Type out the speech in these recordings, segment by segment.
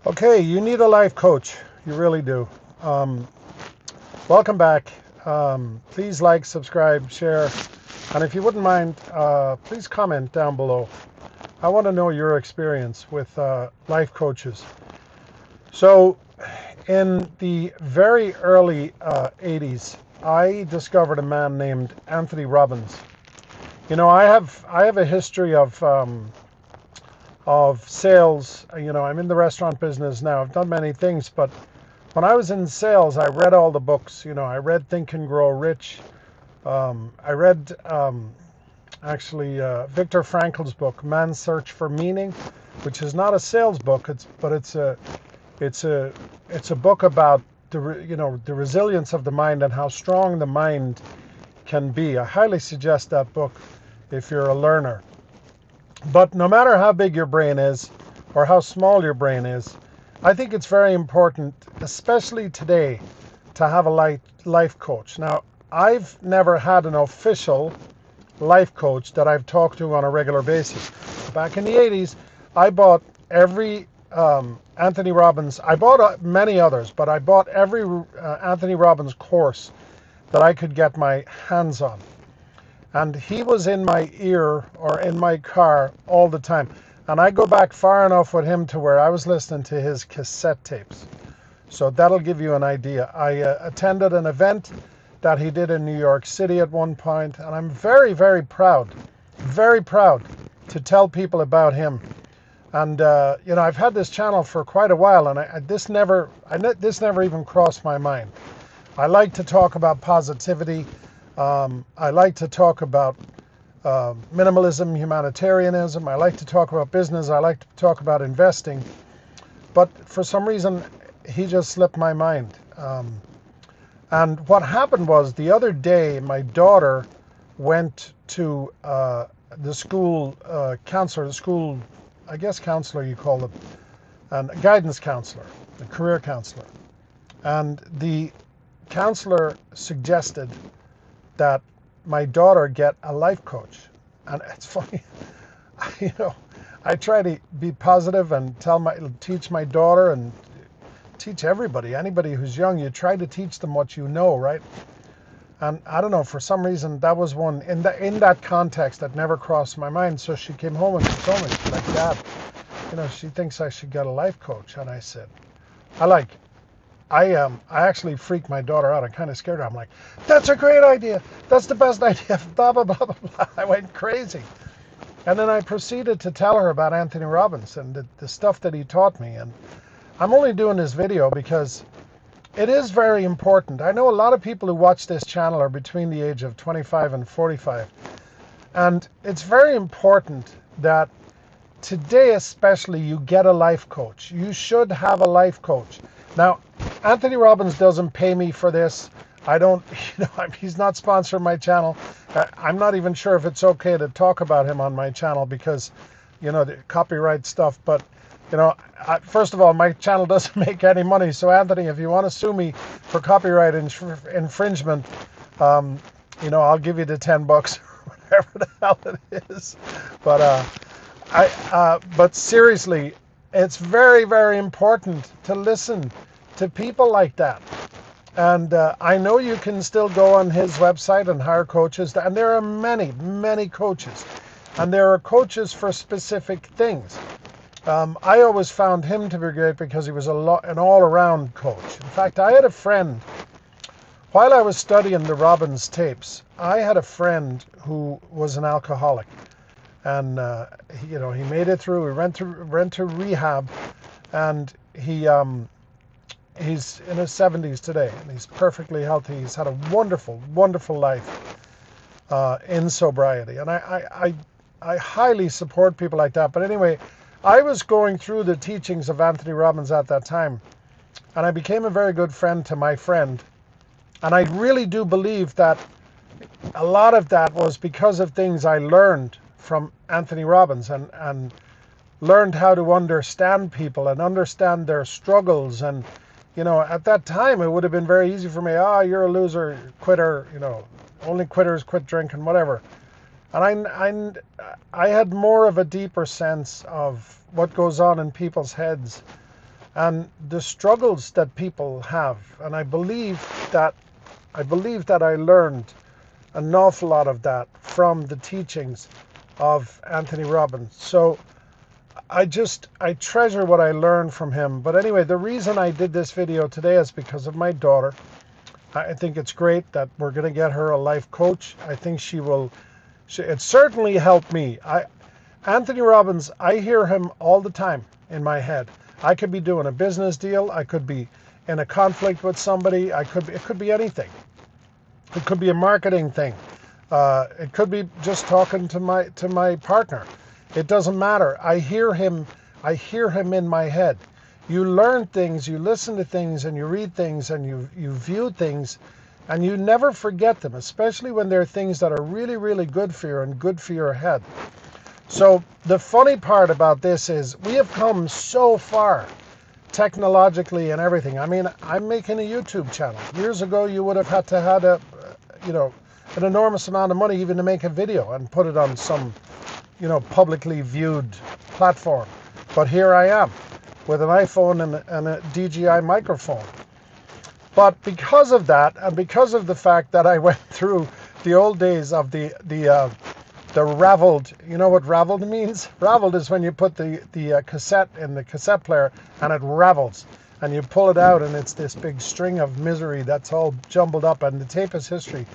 Okay, you need a life coach. You really do. Um, Welcome back. Please like, subscribe, share, and if you wouldn't mind, please comment down below. I want to know your experience with life coaches. So, in the very early 80s, I discovered a man named Anthony Robbins. You know, I have a history of sales. You know, I'm in the restaurant business now. I've done many things, but when I was in sales, I read all the books. You know, I read Think and Grow Rich. I read Viktor Frankl's book, Man's Search for Meaning, which is not a sales book. It's a it's a book about the resilience of the mind and how strong the mind can be. I highly suggest that book if you're a learner. But no matter how big your brain is or how small your brain is, I think it's very important, especially today, to have a life coach. Now, I've never had an official life coach that I've talked to on a regular basis. Back in the 80s, I bought every Anthony Robbins, I bought many others, but I bought every Anthony Robbins course that I could get my hands on. And he was in my ear or in my car all the time. And I go back far enough with him to where I was listening to his cassette tapes. So that'll give you an idea. I attended an event that he did in New York City at one point, and I'm very, very proud to tell people about him. And I've had this channel for quite a while, and this never even crossed my mind. I like to talk about positivity. I like to talk about minimalism, humanitarianism. I like to talk about business. I like to talk about investing. But for some reason, he just slipped my mind. And what happened was the other day, my daughter went to the school counselor, I guess counselor you call them, and a guidance counselor, a career counselor. And the counselor suggested that my daughter get a life coach. And it's funny, I try to be positive and teach my daughter and teach anybody who's young. You try to teach them what you know, right? And I don't know, for some reason that was one in that context that never crossed my mind. So she came home and she told me, she's like, Dad, she thinks I should get a life coach. And I said, I actually freaked my daughter out. I kind of scared her. I'm like, that's a great idea. That's the best idea. Blah, blah, blah, blah, blah. I went crazy. And then I proceeded to tell her about Anthony Robbins and the stuff that he taught me. And I'm only doing this video because it is very important. I know a lot of people who watch this channel are between the age of 25 and 45. And it's very important that today especially you get a life coach. You should have a life coach. Now, Anthony Robbins doesn't pay me for this. I don't, he's not sponsoring my channel. I'm not even sure if it's okay to talk about him on my channel because, the copyright stuff. But, first of all, my channel doesn't make any money. So, Anthony, if you want to sue me for copyright infringement, I'll give you the $10 or whatever the hell it is. But, but seriously, it's very, very important to listen to people like that. And I know you can still go on his website and hire coaches. And there are many, many coaches. And there are coaches for specific things. I always found him to be great because he was an all-around coach. In fact, I had a friend, while I was studying the Robbins tapes, I had a friend who was an alcoholic. And, he made it through. He went to rehab, and he's in his 70s today, and he's perfectly healthy. He's had a wonderful, wonderful life in sobriety. And I highly support people like that. But anyway, I was going through the teachings of Anthony Robbins at that time, and I became a very good friend to my friend. And I really do believe that a lot of that was because of things I learned from Anthony Robbins and learned how to understand people and understand their struggles. And, at that time, it would have been very easy for me. You're a loser, quitter, only quitters quit drinking, whatever. And I had more of a deeper sense of what goes on in people's heads and the struggles that people have. And I believe that I learned an awful lot of that from the teachings of Anthony Robbins. So I treasure what I learned from him. But anyway, the reason I did this video today is because of my daughter. I think it's great that we're going to get her a life coach. I think it certainly helped me. Anthony Robbins, I hear him all the time in my head. I could be doing a business deal. I could be in a conflict with somebody. It could be anything. It could be a marketing thing. It could be just talking to my partner. It doesn't matter. I hear him in my head. You learn things, you listen to things, and you read things, and you view things, and you never forget them, especially when they're things that are really, really good for you and good for your head. So the funny part about this is we have come so far technologically and everything. I mean, I'm making a YouTube channel. Years ago, you would have had to have an enormous amount of money even to make a video and put it on some, publicly viewed platform. But here I am with an iPhone and a DJI microphone. But because of that, and because of the fact that I went through the old days of the raveled, you know what raveled means? Raveled is when you put the cassette in the cassette player and it ravels, and you pull it out and it's this big string of misery that's all jumbled up, and the tape is history.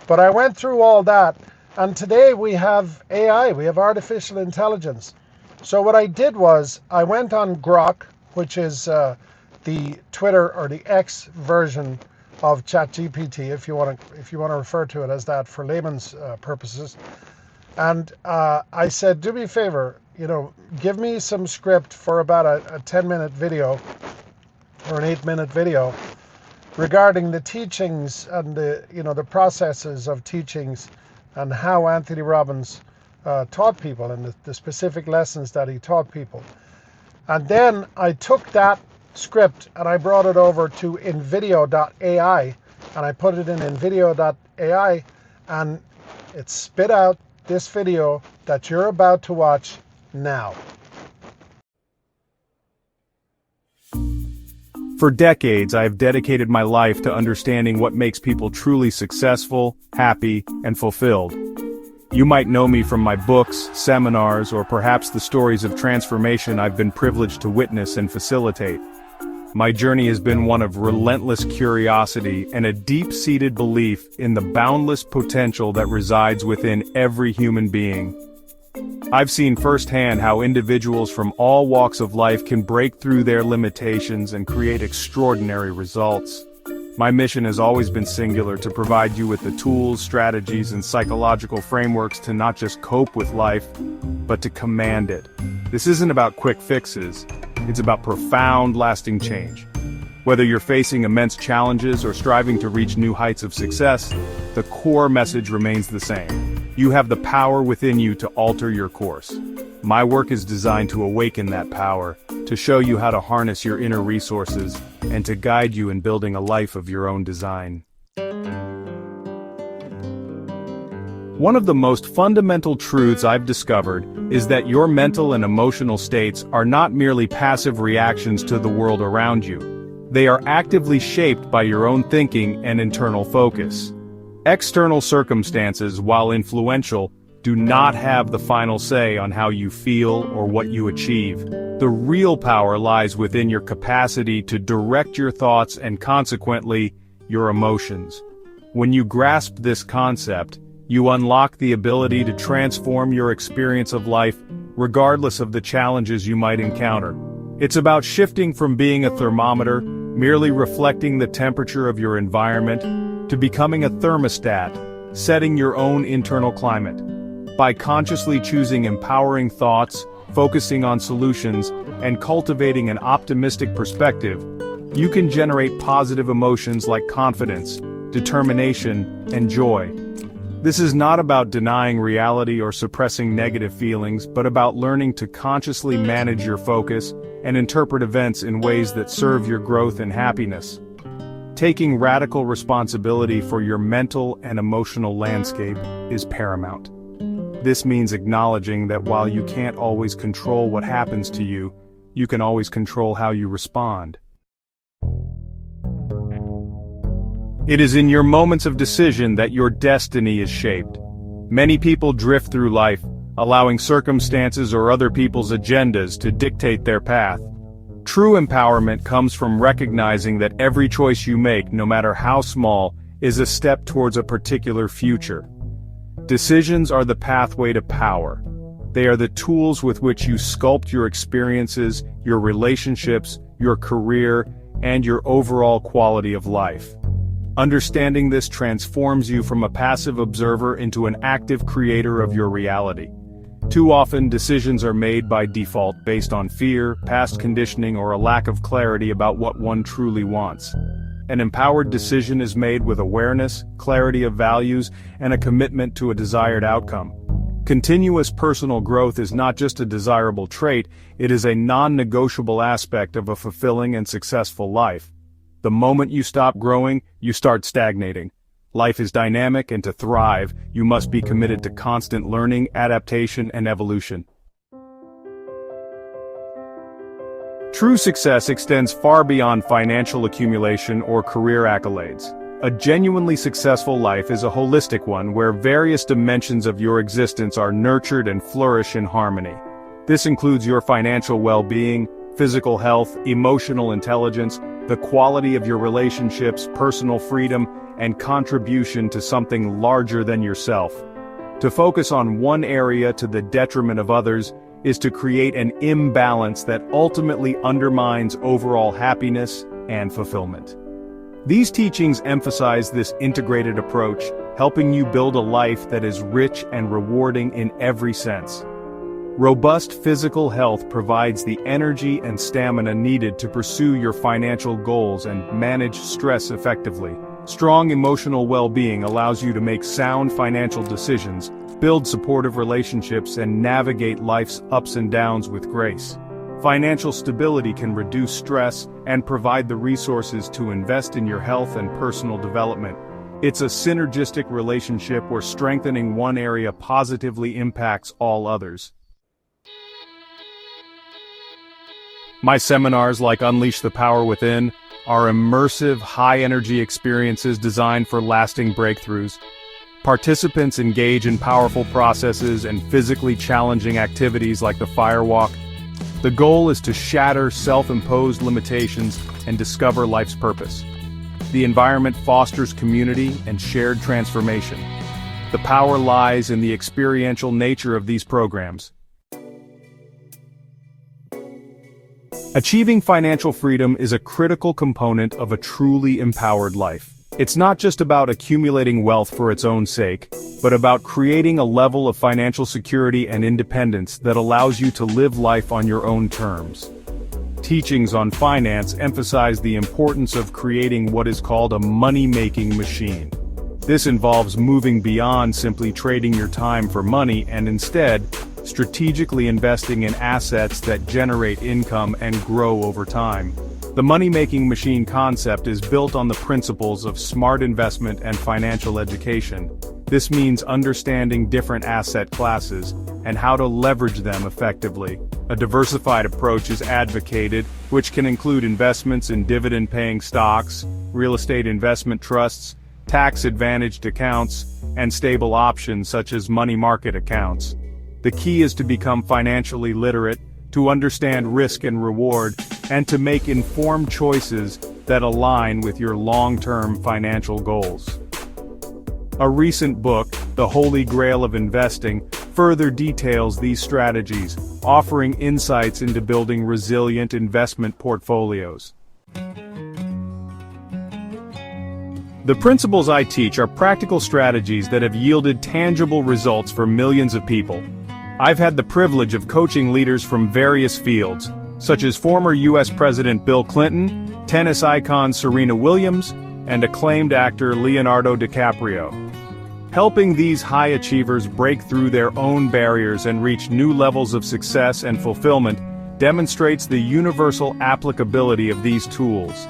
But I went through all that, and today we have AI, we have artificial intelligence. So what I did was I went on Grok, which is the Twitter or the X version of ChatGPT, if you want to refer to it as that for layman's purposes. And I said, do me a favor, give me some script for about a 10-minute video or an 8-minute video regarding the teachings and the processes of teachings and how Anthony Robbins taught people and the specific lessons that he taught people. And then I took that script and I brought it over to nvideo.ai, and I put it in nvideo.ai, and it spit out this video that you're about to watch now. For decades, I have dedicated my life to understanding what makes people truly successful, happy, and fulfilled. You might know me from my books, seminars, or perhaps the stories of transformation I've been privileged to witness and facilitate. My journey has been one of relentless curiosity and a deep-seated belief in the boundless potential that resides within every human being. I've seen firsthand how individuals from all walks of life can break through their limitations and create extraordinary results. My mission has always been singular: to provide you with the tools, strategies, and psychological frameworks to not just cope with life, but to command it. This isn't about quick fixes, it's about profound, lasting change. Whether you're facing immense challenges or striving to reach new heights of success, the core message remains the same. You have the power within you to alter your course. My work is designed to awaken that power, to show you how to harness your inner resources, and to guide you in building a life of your own design. One of the most fundamental truths I've discovered is that your mental and emotional states are not merely passive reactions to the world around you. They are actively shaped by your own thinking and internal focus. External circumstances, while influential, do not have the final say on how you feel or what you achieve. The real power lies within your capacity to direct your thoughts and, consequently, your emotions. When you grasp this concept, you unlock the ability to transform your experience of life, regardless of the challenges you might encounter. It's about shifting from being a thermometer, merely reflecting the temperature of your environment, to becoming a thermostat, setting your own internal climate. By consciously choosing empowering thoughts, focusing on solutions, and cultivating an optimistic perspective, you can generate positive emotions like confidence, determination, and joy. This is not about denying reality or suppressing negative feelings, but about learning to consciously manage your focus and interpret events in ways that serve your growth and happiness. Taking radical responsibility for your mental and emotional landscape is paramount. This means acknowledging that while you can't always control what happens to you, you can always control how you respond. It is in your moments of decision that your destiny is shaped. Many people drift through life, allowing circumstances or other people's agendas to dictate their path. True empowerment comes from recognizing that every choice you make, no matter how small, is a step towards a particular future. Decisions are the pathway to power. They are the tools with which you sculpt your experiences, your relationships, your career, and your overall quality of life. Understanding this transforms you from a passive observer into an active creator of your reality. Too often, decisions are made by default based on fear, past conditioning, or a lack of clarity about what one truly wants. An empowered decision is made with awareness, clarity of values, and a commitment to a desired outcome. Continuous personal growth is not just a desirable trait, it is a non-negotiable aspect of a fulfilling and successful life. The moment you stop growing, you start stagnating. Life is dynamic, and to thrive, you must be committed to constant learning, adaptation, and evolution. True success extends far beyond financial accumulation or career accolades. A genuinely successful life is a holistic one where various dimensions of your existence are nurtured and flourish in harmony. This includes your financial well-being, physical health, emotional intelligence, the quality of your relationships, personal freedom, and contribution to something larger than yourself. To focus on one area to the detriment of others is to create an imbalance that ultimately undermines overall happiness and fulfillment. These teachings emphasize this integrated approach, helping you build a life that is rich and rewarding in every sense. Robust physical health provides the energy and stamina needed to pursue your financial goals and manage stress effectively. Strong emotional well-being allows you to make sound financial decisions, build supportive relationships, and navigate life's ups and downs with grace. Financial stability can reduce stress and provide the resources to invest in your health and personal development. It's a synergistic relationship where strengthening one area positively impacts all others. My seminars, like Unleash the Power Within, are immersive, high-energy experiences designed for lasting breakthroughs. Participants engage in powerful processes and physically challenging activities like the firewalk. The goal is to shatter self-imposed limitations and discover life's purpose. The environment fosters community and shared transformation. The power lies in the experiential nature of these programs. Achieving financial freedom is a critical component of a truly empowered life. It's not just about accumulating wealth for its own sake, but about creating a level of financial security and independence that allows you to live life on your own terms. Teachings on finance emphasize the importance of creating what is called a money-making machine. This involves moving beyond simply trading your time for money and instead, strategically investing in assets that generate income and grow over time. The money-making machine concept is built on the principles of smart investment and financial education. This means understanding different asset classes and how to leverage them effectively. A diversified approach is advocated, which can include investments in dividend-paying stocks, real estate investment trusts, tax-advantaged accounts, and stable options such as money market accounts. The key is to become financially literate, to understand risk and reward, and to make informed choices that align with your long-term financial goals. A recent book, The Holy Grail of Investing, further details these strategies, offering insights into building resilient investment portfolios. The principles I teach are practical strategies that have yielded tangible results for millions of people. I've had the privilege of coaching leaders from various fields, such as former U.S. President Bill Clinton, tennis icon Serena Williams, and acclaimed actor Leonardo DiCaprio. Helping these high achievers break through their own barriers and reach new levels of success and fulfillment demonstrates the universal applicability of these tools.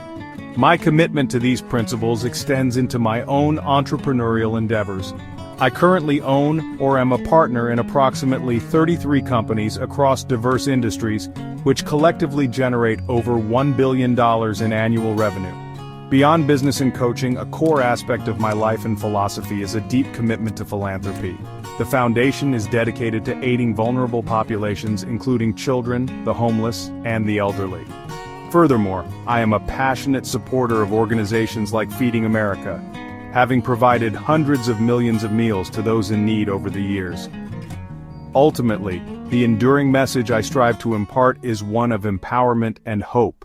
My commitment to these principles extends into my own entrepreneurial endeavors. I currently own or am a partner in approximately 33 companies across diverse industries, which collectively generate over $1 billion in annual revenue. Beyond business and coaching, a core aspect of my life and philosophy is a deep commitment to philanthropy. The foundation is dedicated to aiding vulnerable populations, including children, the homeless, and the elderly. Furthermore, I am a passionate supporter of organizations like Feeding America, having provided hundreds of millions of meals to those in need over the years. Ultimately, the enduring message I strive to impart is one of empowerment and hope.